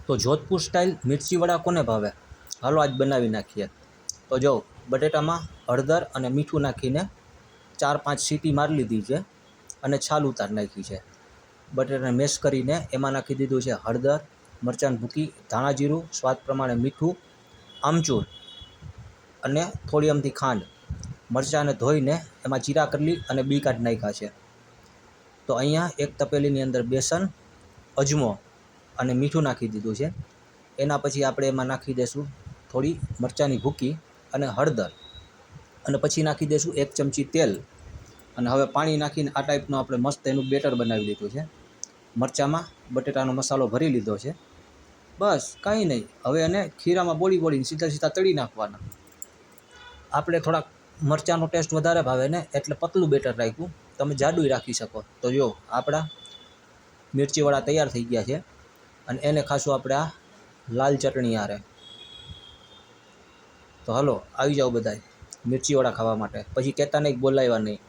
તો જોધપુર સ્ટાઇલ મિર્ચી વડા કોને ભાવે? હાલો આજ બનાવી નાખીએ. તો જો બટેટામાં હળદર અને મીઠું નાખીને 4-5 સીટી મારી લીધી છે અને છાલ ઉતારી નાખી છે. બટેટાને મેશ કરીને એમાં નાખી દીધું છે હળદર, મરચાંની ભૂકી, ધાણા જીરું, સ્વાદ પ્રમાણે મીઠું, આમચૂર અને થોડી અમથી ખાંડ. મરચાંને ધોઈને એમાં ચીરા કરલી અને બી કાઢી નાખ્યા છે. તો અહીંયા એક તપેલીની અંદર બેસન, અજમો અને મીઠું નાખી દીધું છે. એના પછી આપણે એમાં નાખી દઈશું થોડી મરચાંની ભૂકી અને હળદર, અને પછી નાખી દઈશું 1 ચમચી તેલ. અને હવે પાણી નાખીને આ ટાઈપનું આપણે મસ્ત એનું બેટર બનાવી લીધું છે. મરચાંમાં બટેટાનો મસાલો ભરી લીધો છે. બસ કાંઈ નહીં, હવે એને ખીરામાં બોળીને સીધા તળી નાખવાના. આપણે થોડાક મરચાંનો ટેસ્ટ વધારે ભાવે ને એટલે પતલું બેટર રાખ્યું, તમે જાડું રાખી શકો. તો જો આપણા મિર્ચીવાળા તૈયાર થઈ ગયા છે અને એને ખાશું આપણે આ લાલ ચટણી હારે. તો હલો આવી જાઓ બધાય મિર્ચીવાળા ખાવા માટે, પછી કહેતા નહીં બોલાવ્યા નહીં.